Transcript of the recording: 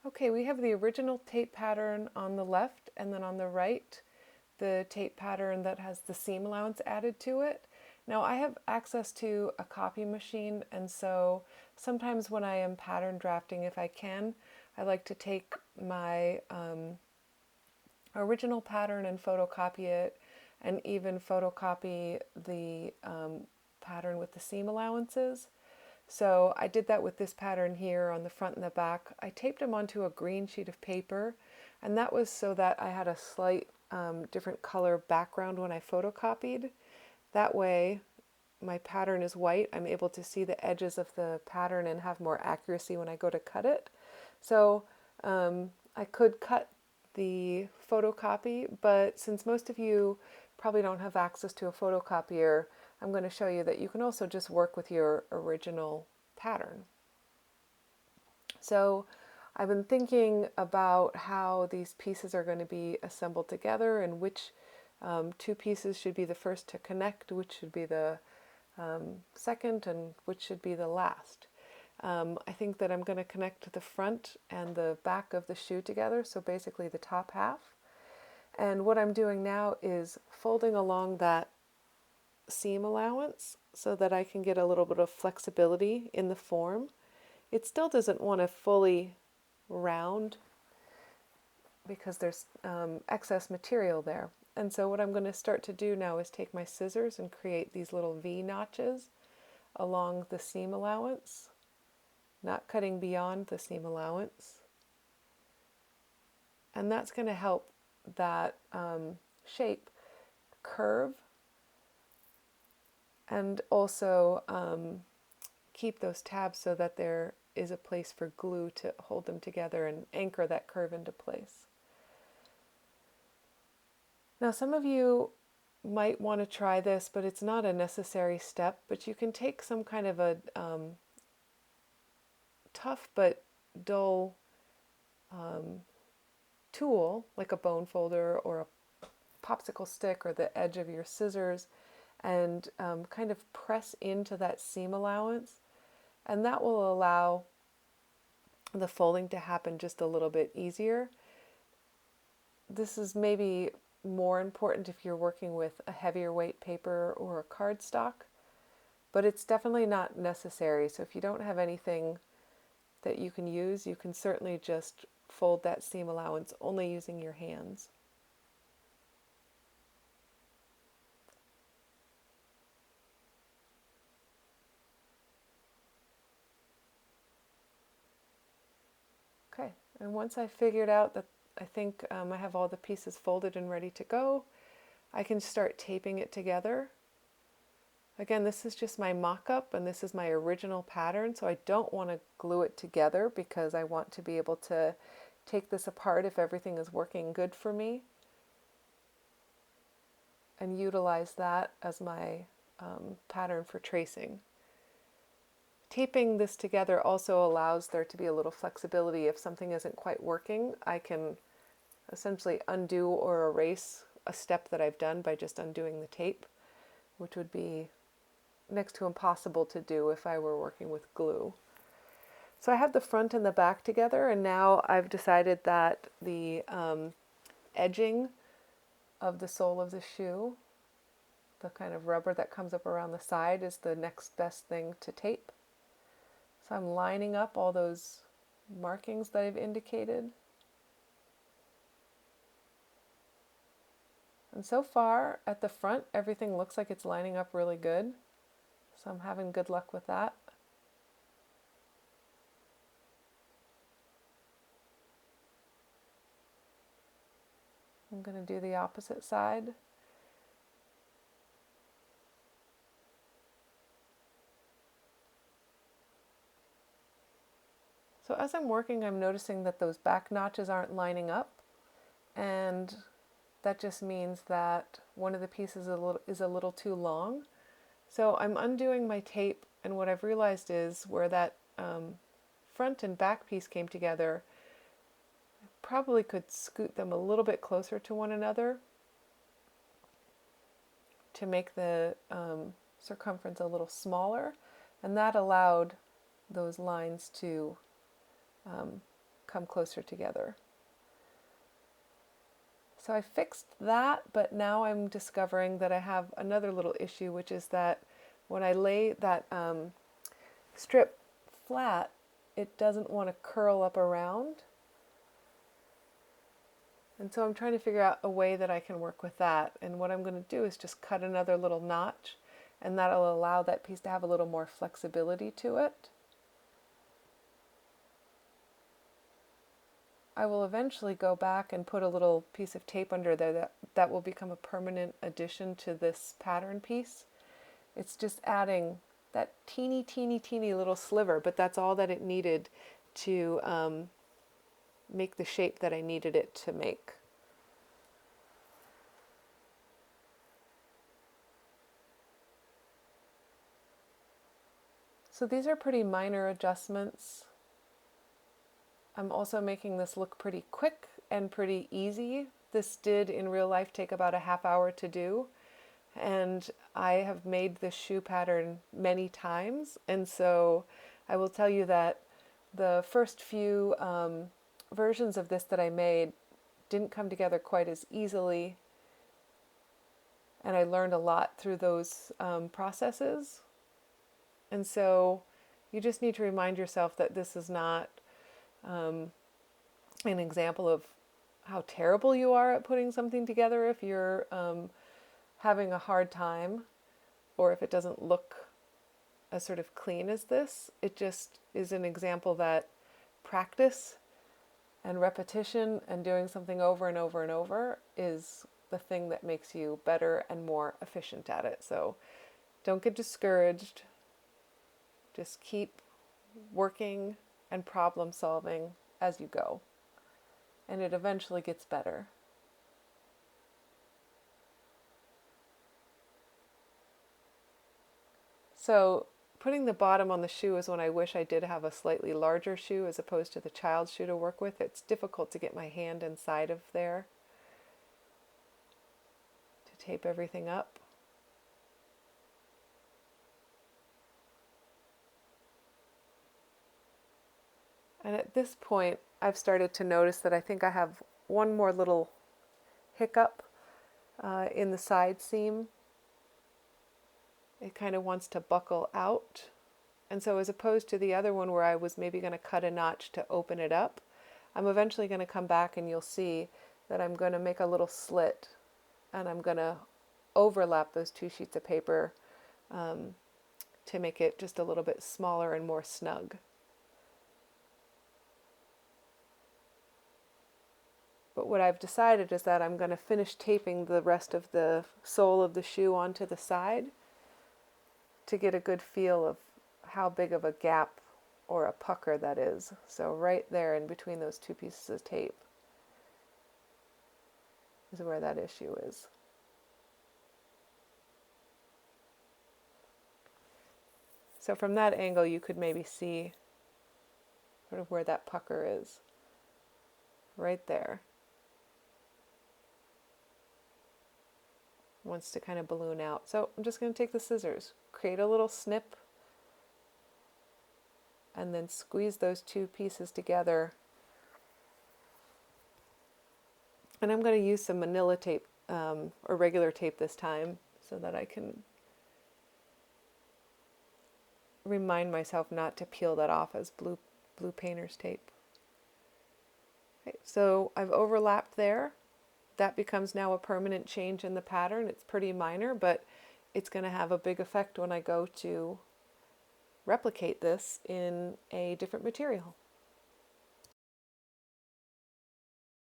Okay, we have the original tape pattern on the left, and then on the right, the tape pattern that has the seam allowance added to it. Now I have access to a copy machine, and so sometimes when I am pattern drafting, if I can, I like to take my original pattern and photocopy it, and even photocopy the pattern with the seam allowances. So I did that with this pattern here on the front and the back. I taped them onto a green sheet of paper, and that was so that I had a slight different color background when I photocopied. That way, my pattern is white. I'm able to see the edges of the pattern and have more accuracy when I go to cut it. So I could cut the photocopy, but since most of you probably don't have access to a photocopier, I'm going to show you that you can also just work with your original pattern. So I've been thinking about how these pieces are going to be assembled together and which two pieces should be the first to connect, which should be the second, and which should be the last. I think that I'm going to connect the front and the back of the shoe together, so basically the top half. And what I'm doing now is folding along that seam allowance so that I can get a little bit of flexibility in the form. It still doesn't want to fully round because there's excess material there. And so what I'm going to start to do now is take my scissors and create these little V notches along the seam allowance, not cutting beyond the seam allowance. And that's going to help that shape curve and also keep those tabs so that there is a place for glue to hold them together and anchor that curve into place. Now, some of you might want to try this, but it's not a necessary step, but you can take some kind of a tough but dull tool, like a bone folder or a popsicle stick or the edge of your scissors, and kind of press into that seam allowance, and that will allow the folding to happen just a little bit easier. This is maybe more important if you're working with a heavier weight paper or a cardstock, but it's definitely not necessary. So if you don't have anything that you can use, you can certainly just fold that seam allowance only using your hands. Okay, and once I figured out that I think I have all the pieces folded and ready to go, I can start taping it together. Again, this is just my mock-up and this is my original pattern, so I don't want to glue it together because I want to be able to take this apart if everything is working good for me and utilize that as my pattern for tracing. Taping this together also allows there to be a little flexibility. If something isn't quite working, I can essentially undo or erase a step that I've done by just undoing the tape, which would be next to impossible to do if I were working with glue. So I have the front and the back together, and now I've decided that the edging of the sole of the shoe, the kind of rubber that comes up around the side, is the next best thing to tape. So I'm lining up all those markings that I've indicated. And so far at the front, everything looks like it's lining up really good. So I'm having good luck with that. I'm going to do the opposite side. So as I'm working, I'm noticing that those back notches aren't lining up, and that just means that one of the pieces is a little too long. So I'm undoing my tape, and what I've realized is where that front and back piece came together, I probably could scoot them a little bit closer to one another to make the circumference a little smaller, and that allowed those lines to come closer together. So I fixed that, but now I'm discovering that I have another little issue, which is that when I lay that strip flat, it doesn't want to curl up around. And so I'm trying to figure out a way that I can work with that. And what I'm going to do is just cut another little notch, and that'll allow that piece to have a little more flexibility to it. I will eventually go back and put a little piece of tape under there that will become a permanent addition to this pattern piece. It's just adding that teeny, teeny, teeny little sliver, but that's all that it needed to make the shape that I needed it to make. So these are pretty minor adjustments. I'm also making this look pretty quick and pretty easy. This did in real life take about a half hour to do, and I have made this shoe pattern many times, and so I will tell you that the first few versions of this that I made didn't come together quite as easily, and I learned a lot through those processes. And so you just need to remind yourself that this is not an example of how terrible you are at putting something together if you're having a hard time, or if it doesn't look as sort of clean as this. It just is an example that practice and repetition and doing something over and over and over is the thing that makes you better and more efficient at it. So don't get discouraged. Just keep working and problem solving as you go, and it eventually gets better. So putting the bottom on the shoe is when I wish I did have a slightly larger shoe as opposed to the child's shoe to work with. It's difficult to get my hand inside of there to tape everything up. And at this point, I've started to notice that I think I have one more little hiccup in the side seam. It kind of wants to buckle out. And so as opposed to the other one where I was maybe going to cut a notch to open it up, I'm eventually going to come back and you'll see that I'm going to make a little slit, and I'm going to overlap those two sheets of paper to make it just a little bit smaller and more snug. But what I've decided is that I'm going to finish taping the rest of the sole of the shoe onto the side to get a good feel of how big of a gap or a pucker that is. So right there in between those two pieces of tape is where that issue is. So from that angle you could maybe see sort of where that pucker is. Right there. Wants to kind of balloon out. So I'm just going to take the scissors, create a little snip, and then squeeze those two pieces together. And I'm going to use some manila tape or regular tape this time so that I can remind myself not to peel that off as blue painter's tape. Okay, so I've overlapped there. That becomes now a permanent change in the pattern. It's pretty minor, but it's going to have a big effect when I go to replicate this in a different material.